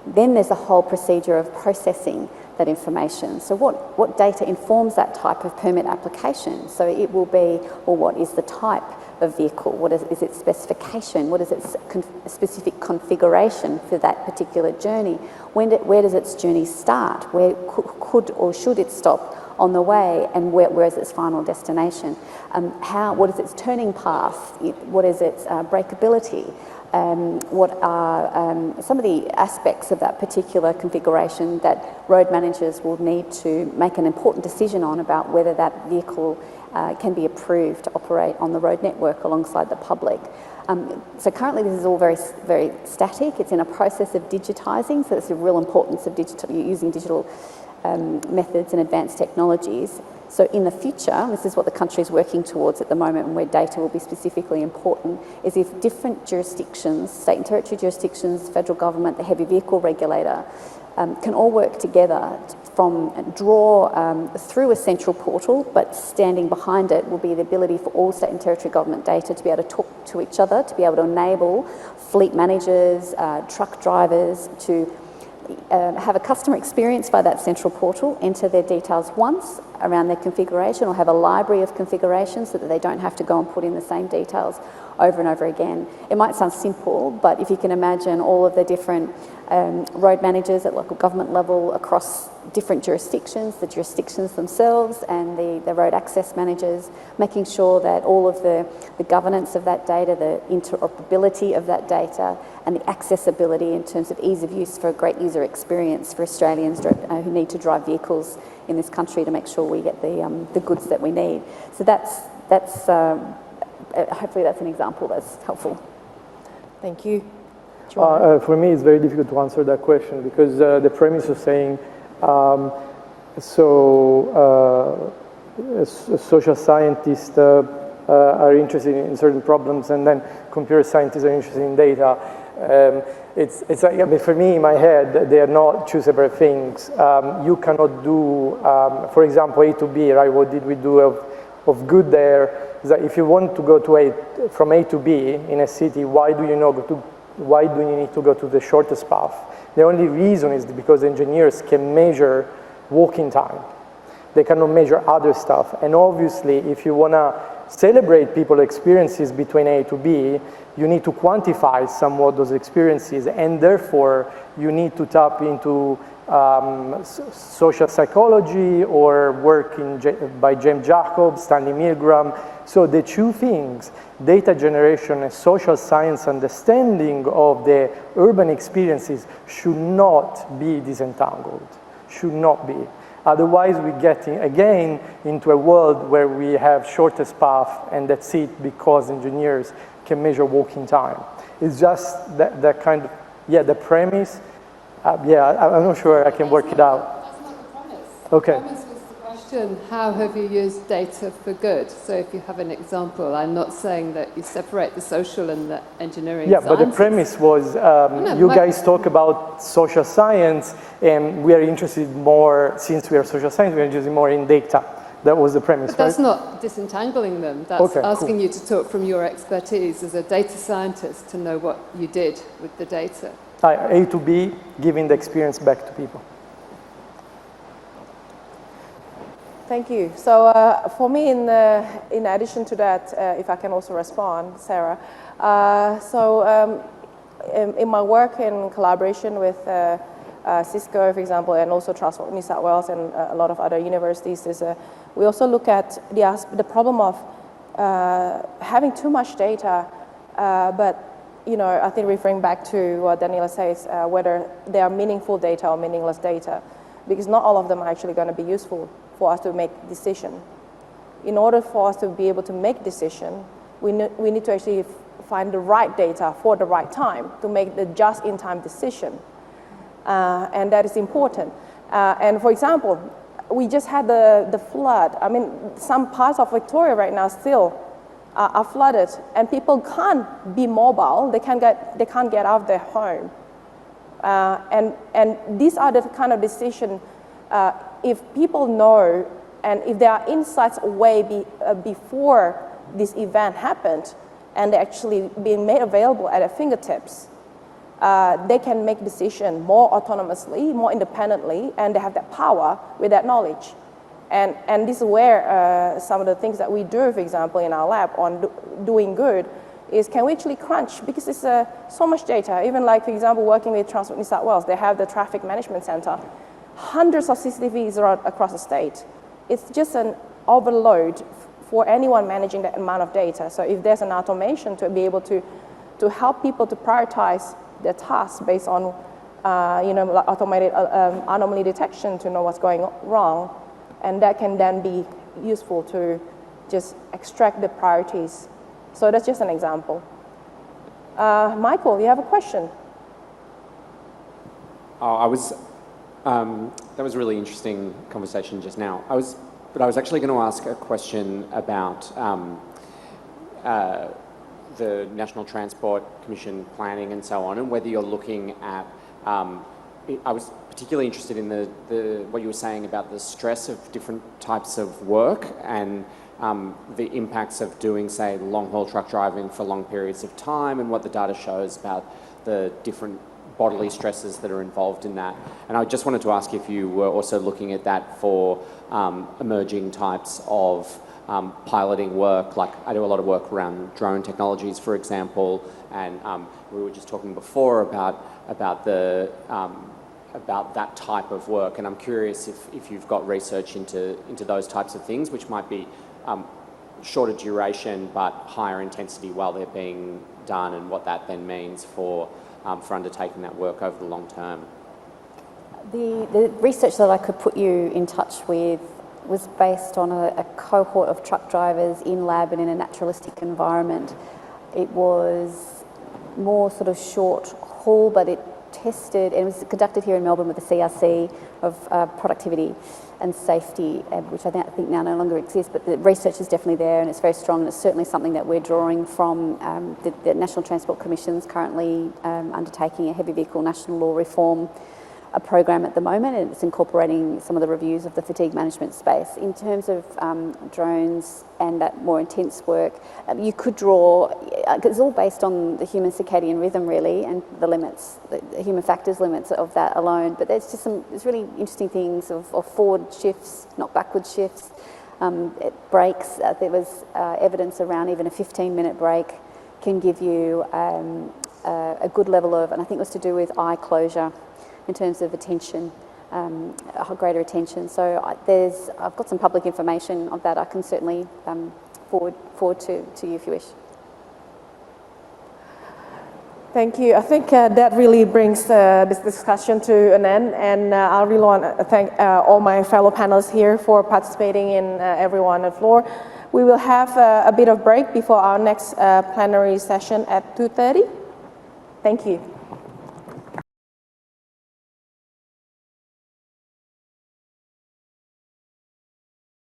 Then there's the whole procedure of processing that information. So what data informs that type of permit application? So it will be, well, what is the type of vehicle? What is its specification? What is its specific configuration for that particular journey? Where does its journey start? Where could or should it stop on the way, and where is its final destination? What is its turning path? What is its breakability? What are some of the aspects of that particular configuration that road managers will need to make an important decision on about whether that vehicle can be approved to operate on the road network alongside the public. So currently this is all very, very static. It's in a process of digitising, so it's the real importance of using digital methods and advanced technologies. So in the future, this is what the country is working towards at the moment, and where data will be specifically important, is if different jurisdictions, state and territory jurisdictions, federal government, the heavy vehicle regulator, can all work together through a central portal, but standing behind it will be the ability for all state and territory government data to be able to talk to each other, to be able to enable fleet managers, truck drivers to have a customer experience via that central portal, enter their details once around their configuration, or have a library of configurations so that they don't have to go and put in the same details over and over again. It might sound simple, but if you can imagine all of the different road managers at local government level across different jurisdictions, the jurisdictions themselves and the road access managers, making sure that all of the governance of that data, the interoperability of that data, and the accessibility in terms of ease of use for a great user experience for Australians who need to drive vehicles in this country to make sure we get the goods that we need. So that's hopefully that's an example that's helpful. Thank you. For me, it's very difficult to answer that question because the premise of saying, social scientists are interested in certain problems and then computer scientists are interested in data. It's like, I mean, for me, in my head, they are not two separate things. You cannot do, for example, A to B, right? What did we do of good there? Is that if you want to go from A to B in a city, why do you need to go to the shortest path? The only reason is because engineers can measure walking time. They cannot measure other stuff. And obviously, if you want to celebrate people's experiences between A to B, you need to quantify somewhat those experiences, and therefore you need to tap into social psychology or work by James Jacobs, Stanley Milgram. So the two things, data generation and social science understanding of the urban experiences, should not be disentangled, should not be. Otherwise, we get again into a world where we have shortest path and that's it, because engineers can measure walking time. It's just that kind of, the premise. I'm not sure I can work it out. That's not the premise. Okay. The premise was the question, how have you used data for good? So if you have an example, I'm not saying that you separate the social and the engineering sciences. But the premise was, you guys talk about social science, and we are interested more, since we are social science, we are interested more in data. That was the premise, but that's not disentangling them. That's asking you to talk from your expertise as a data scientist to know what you did with the data. A to B, giving the experience back to people. Thank you. So for me, in addition to that, if I can also respond, Sarah. In my work in collaboration with Cisco, for example, and also Transport New South Wales and a lot of other universities, we also look at the problem of having too much data, but I think referring back to what Daniele says, whether they are meaningful data or meaningless data, because not all of them are actually going to be useful for us to make decision. In order for us to be able to make decision, we need to actually find the right data for the right time to make the just-in-time decision, and that is important. And for example, we just had the flood. I mean, some parts of Victoria right now still are flooded, and people can't be mobile. They can't get out of their home, and these are the kind of decision. If people know, and if there are insights way before this event happened, and they're actually being made available at their fingertips, they can make decisions more autonomously, more independently, and they have that power with that knowledge. And this is where some of the things that we do, for example, in our lab on doing good, is can we actually crunch, because it's so much data. Even like, for example, working with Transport New South Wales, they have the traffic management centre, hundreds of CCTVs across the state. It's just an overload for anyone managing that amount of data. So if there's an automation to be able to help people to prioritize their tasks based on automated anomaly detection to know what's going wrong, and that can then be useful to just extract the priorities. So that's just an example. Michael, you have a question? That was a really interesting conversation just now. I was actually going to ask a question about the National Transport Commission planning and so on, and whether you're looking at, I was particularly interested in what you were saying about the stress of different types of work and the impacts of doing, say, long-haul truck driving for long periods of time, and what the data shows about the different bodily stresses that are involved in that. And I just wanted to ask if you were also looking at that for emerging types of piloting work. Like, I do a lot of work around drone technologies, for example, and we were just talking before about that type of work, and I'm curious if you've got research into those types of things, which might be shorter duration but higher intensity while they're being done, and what that then means for undertaking that work over the long term. The research that I could put you in touch with was based on a cohort of truck drivers in lab and in a naturalistic environment. It was more sort of short haul, but it tested, and it was conducted here in Melbourne with the CRC of productivity and safety, which I think now no longer exists, but the research is definitely there and it's very strong, and it's certainly something that we're drawing from. The National Transport Commission's currently undertaking a heavy vehicle national law reform program at the moment, and it's incorporating some of the reviews of the fatigue management space. In terms of drones and that more intense work, you could draw, it's all based on the human circadian rhythm really, and the limits, the human factors limits of that alone, but there's really interesting things of forward shifts, not backward shifts, breaks. There was evidence around even a 15-minute break can give you a good level of, and I think it was to do with eye closure, in terms of attention, greater attention. So I've got some public information of that I can certainly forward to you if you wish. Thank you. I think that really brings this discussion to an end, and I really want to thank all my fellow panelists here for participating in everyone on the floor. We will have a bit of break before our next plenary session at 2:30. Thank you.